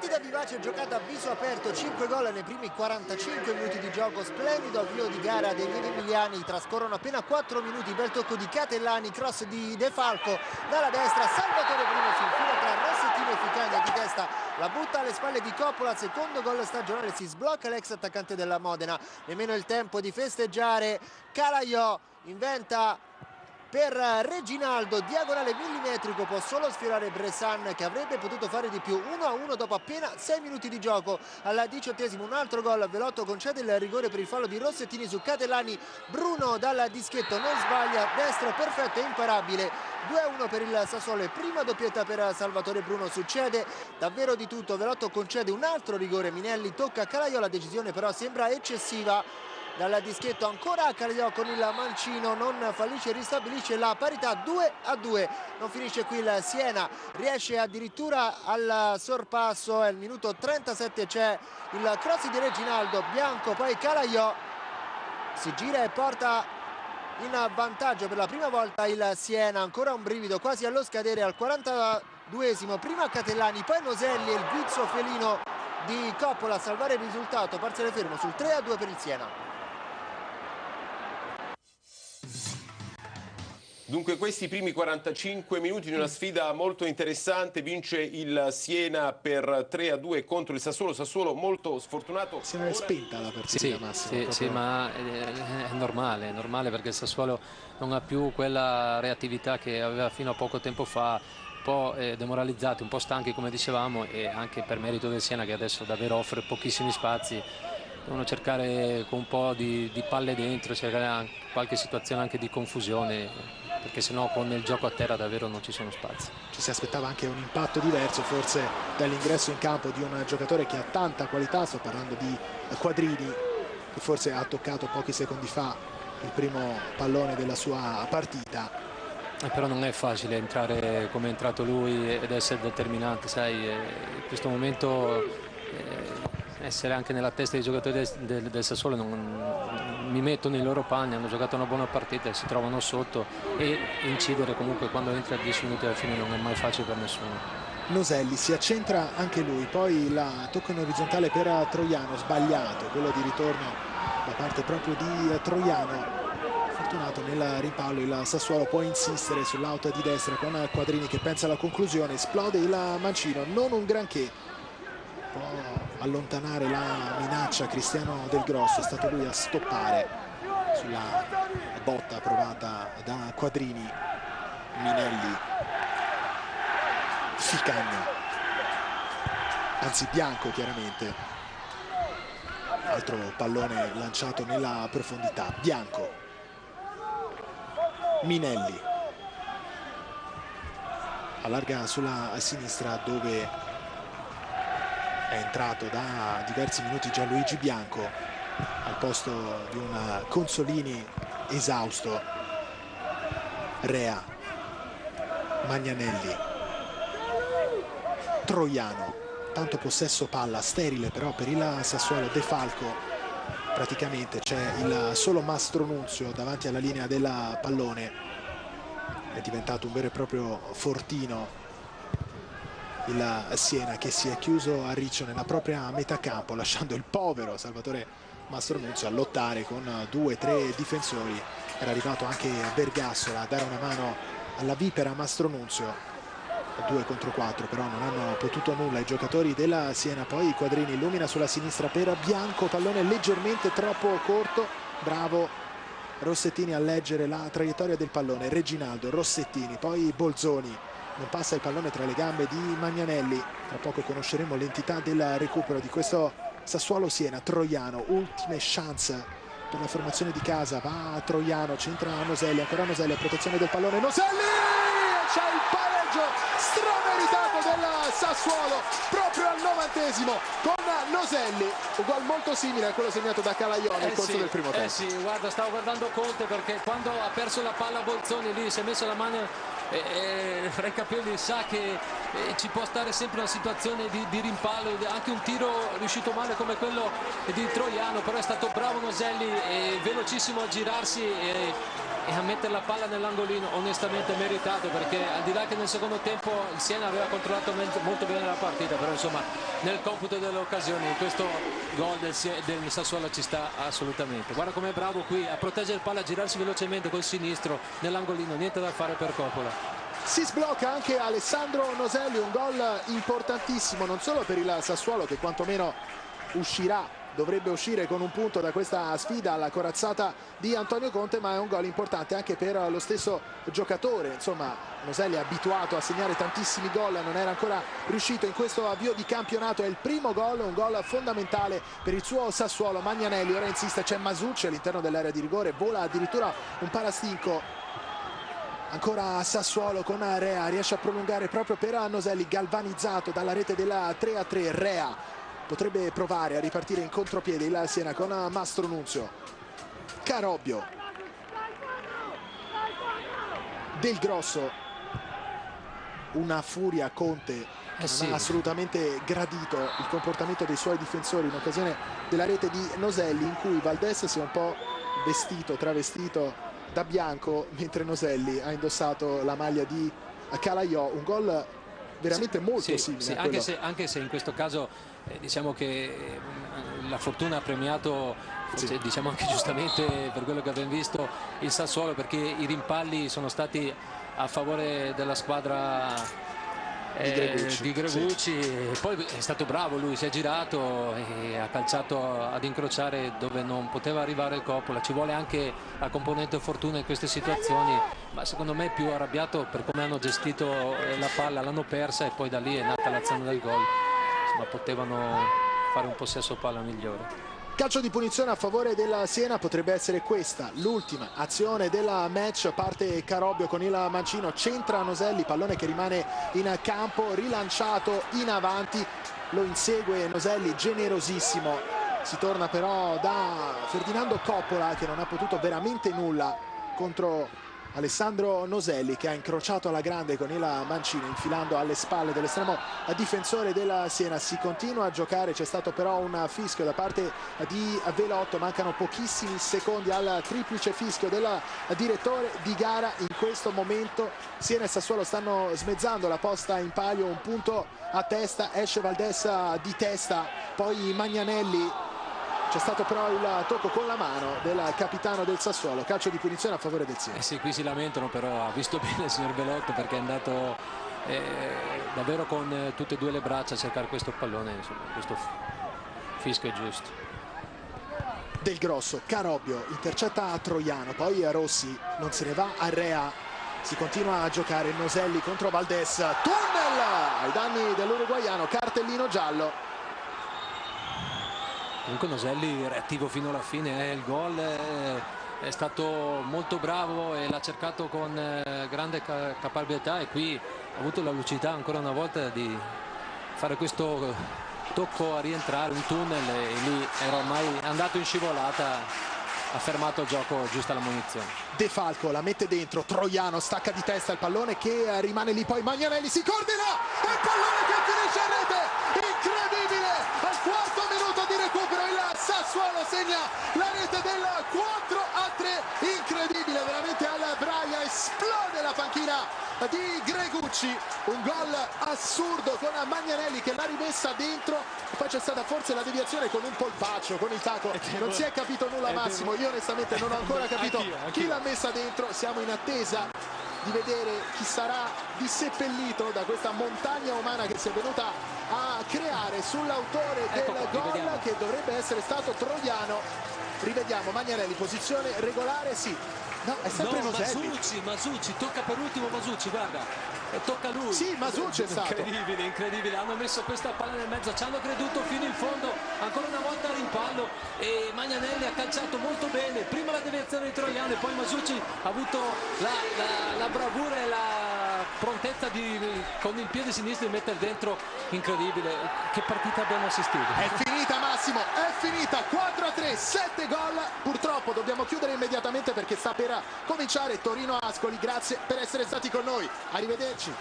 Partita vivace giocata a viso aperto, 5 gol nei primi 45 minuti di gioco, splendido avvio di gara degli emiliani, trascorrono appena 4 minuti, bel tocco di Catellani, cross di De Falco dalla destra, Salvatore Bruno si infila tra Rossettino e Ficagna di testa, la butta alle spalle di Coppola, secondo gol stagionale, si sblocca l'ex attaccante della Modena, nemmeno il tempo di festeggiare, Calaiò inventa per Reginaldo, diagonale millimetrico, può solo sfiorare Bressan che avrebbe potuto fare di più, 1-1 dopo appena 6 minuti di gioco. Al 18esimo un altro gol, Velotto concede il rigore per il fallo di Rossettini su Catellani, Bruno dal dischetto non sbaglia, destro perfetto e imparabile, 2-1 per il Sassuolo e prima doppietta per Salvatore Bruno. Succede davvero di tutto, Velotto concede un altro rigore, Minelli tocca Calaiò, la decisione però sembra eccessiva. Dal dischetto ancora a Calaiò con il mancino, non fallisce, ristabilisce la parità, 2-2. Non finisce qui il Siena, riesce addirittura al sorpasso, è il minuto 37, c'è il cross di Reginaldo, Bianco, poi Calaiò si gira e porta in vantaggio per la prima volta il Siena, ancora un brivido quasi allo scadere al 42esimo, prima Catellani, poi Noselli e il guizzo felino di Coppola a salvare il risultato, parziale fermo sul 3-2 per il Siena. Dunque questi primi 45 minuti di una sfida molto interessante, vince il Siena per 3-2 contro il Sassuolo molto sfortunato. Si è spenta la partita, Massimo. Sì, ma è normale perché il Sassuolo non ha più quella reattività che aveva fino a poco tempo fa, un po' demoralizzati, un po' stanchi come dicevamo, e anche per merito del Siena che adesso davvero offre pochissimi spazi. Devono cercare con un po' di palle dentro, cercare qualche situazione anche di confusione, perché sennò con il gioco a terra davvero non ci sono spazi. Ci si aspettava anche un impatto diverso forse dall'ingresso in campo di un giocatore che ha tanta qualità, sto parlando di Quadrini, che forse ha toccato pochi secondi fa il primo pallone della sua partita. Però non è facile entrare come è entrato lui ed essere determinante, sai, in questo momento essere anche nella testa dei giocatori del Sassuolo, mi metto nei loro panni, hanno giocato una buona partita, si trovano sotto, e incidere comunque quando entra a 10 minuti alla fine non è mai facile per nessuno. Noselli si accentra anche lui, poi la tocca in orizzontale per Troiano, sbagliato quello di ritorno da parte proprio di Troiano. Fortunato nel rimpallo, il Sassuolo può insistere sull'auto di destra con Quadrini che pensa alla conclusione, esplode il mancino, non un granché, può allontanare la minaccia Cristiano Del Grosso, è stato lui a stoppare sulla botta provata da Quadrini. Minelli, Ficagna, anzi Bianco chiaramente, altro pallone lanciato nella profondità, Bianco, Minelli allarga sulla sinistra dove è entrato da diversi minuti Gianluigi Bianco al posto di un Consolini esausto. Rea, Magnanelli, Troiano, tanto possesso palla, sterile però per il Sassuolo. De Falco, praticamente c'è il solo Mastronunzio davanti alla linea del pallone, è diventato un vero e proprio fortino il Siena, che si è chiuso a riccio nella propria metà campo, lasciando il povero Salvatore Mastronunzio a lottare con 2-3 difensori. Era arrivato anche Bergassola a dare una mano alla vipera Mastronunzio, 2 contro 4 però non hanno potuto nulla i giocatori della Siena. Poi Quadrini illumina sulla sinistra per Bianco, pallone leggermente troppo corto, bravo Rossettini a leggere la traiettoria del pallone. Reginaldo, Rossettini, poi Bolzoni, non passa il pallone tra le gambe di Magnanelli. Tra poco conosceremo l'entità del recupero di questo Sassuolo-Siena. Troiano, ultime chance per la formazione di casa, va Troiano, centra Noselli, ancora Noselli a protezione del pallone, Noselli! C'è il pareggio strameritato del Sassuolo proprio al 90esimo con Noselli, un gol molto simile a quello segnato da Calaiò nel corso del primo tempo. Sì, guarda, stavo guardando Conte perché quando ha perso la palla Bolzoni lì si è messo la mano fra i capelli, sa che ci può stare sempre una situazione di rimpallo, anche un tiro riuscito male come quello di Troiano, però è stato bravo Noselli, velocissimo a girarsi e e a mettere la palla nell'angolino, onestamente meritato, perché al di là che nel secondo tempo il Siena aveva controllato molto bene la partita, però insomma nel computo delle occasioni questo gol del Sassuolo ci sta assolutamente. Guarda com'è bravo qui a proteggere il palla, a girarsi velocemente col sinistro nell'angolino, niente da fare per Coppola. Si sblocca anche Alessandro Noselli, un gol importantissimo non solo per il Sassuolo, che quantomeno dovrebbe uscire con un punto da questa sfida alla corazzata di Antonio Conte, ma è un gol importante anche per lo stesso giocatore. Insomma, Noselli è abituato a segnare tantissimi gol, non era ancora riuscito in questo avvio di campionato. È il primo gol, un gol fondamentale per il suo Sassuolo. Magnanelli ora insiste, c'è Masucci all'interno dell'area di rigore, vola addirittura un parastinco. Ancora Sassuolo con Rea, riesce a prolungare proprio per Noselli, galvanizzato dalla rete della 3-3. Rea potrebbe provare a ripartire in contropiede il Siena con Mastronunzio. Carobbio, Del Grosso, una furia Conte che non ha assolutamente gradito il comportamento dei suoi difensori in occasione della rete di Noselli, in cui Valdés si è un po' travestito da bianco, mentre Noselli ha indossato la maglia di Calaiò. Un gol veramente molto simile a quello. Anche se in questo caso diciamo che la fortuna ha premiato, diciamo anche giustamente per quello che abbiamo visto, il Sassuolo, perché i rimpalli sono stati a favore della squadra di Gregucci. E poi è stato bravo lui, si è girato e ha calciato ad incrociare dove non poteva arrivare il Coppola. Ci vuole anche la componente fortuna in queste situazioni, ma secondo me è più arrabbiato per come hanno gestito la palla, l'hanno persa e poi da lì è nata l'azione del gol. Insomma, potevano fare un possesso palla migliore. Calcio di punizione a favore della Siena, potrebbe essere questa l'ultima azione della match. Parte Carobbio con il mancino, centra Noselli, pallone che rimane in campo, rilanciato in avanti, lo insegue Noselli generosissimo. Si torna però da Ferdinando Coppola, che non ha potuto veramente nulla contro Alessandro Noselli, che ha incrociato alla grande con il mancino, infilando alle spalle dell'estremo difensore della Siena. Si continua a giocare, c'è stato però un fischio da parte di Velotto, mancano pochissimi secondi al triplice fischio del direttore di gara. In questo momento Siena e Sassuolo stanno smezzando la posta in palio, un punto a testa, esce Valdés di testa, poi Magnanelli. C'è stato però il tocco con la mano del capitano del Sassuolo. Calcio di punizione a favore del Siena. Sì, qui si lamentano, però ha visto bene il signor Velotto, perché è andato davvero con tutte e due le braccia a cercare questo pallone. Insomma, questo fischio è giusto. Del Grosso, Carobbio intercetta a Troiano, poi Rossi non se ne va a Rea. Si continua a giocare, Noselli contro Valdés, tunnel ai danni dell'uruguaiano, cartellino giallo. Comunque Noselli reattivo fino alla fine, il gol è stato molto bravo e l'ha cercato con grande caparbietà, e qui ha avuto la lucidità ancora una volta di fare questo tocco a rientrare, un tunnel, e lì era ormai andato in scivolata, ha fermato il gioco giusta la munizione. De Falco la mette dentro, Troiano stacca di testa il pallone che rimane lì, poi Magnanelli si coordina e il pallone che finisce in rete, incredibile, al quarto minuto di recupero il Sassuolo segna la rete del 4-3, incredibile, veramente al Braia, esplode la panchina di Gregucci, un gol assurdo con Magnanelli che l'ha rimessa dentro, poi c'è stata forse la deviazione con un polpaccio, con il tacco, non si è capito nulla. Massimo, io onestamente non ho ancora capito chi l'ha messa dentro, siamo in attesa di vedere chi sarà disseppellito da questa montagna umana che si è venuta a creare sull'autore del gol, che dovrebbe essere stato Troiano. Rivediamo Magnanelli, posizione regolare, sì. No, è sempre Noselli. Masucci, tocca per ultimo Masucci, guarda, tocca a lui. Sì, Masucci è stato. Incredibile, hanno messo questa palla nel mezzo, ci hanno creduto fino in fondo, ancora una volta a rimpallo, e Magnanelli ha calciato molto bene, prima la deviazione di Troiano e poi Masucci ha avuto la bravura e la prontezza con il piede sinistro di mettere dentro. Incredibile, che partita abbiamo assistito. È finita Massimo, è finita, 4-3, 7 gol. Purtroppo dobbiamo chiudere immediatamente perché sta per cominciare Torino Ascoli. Grazie per essere stati con noi, arrivederci.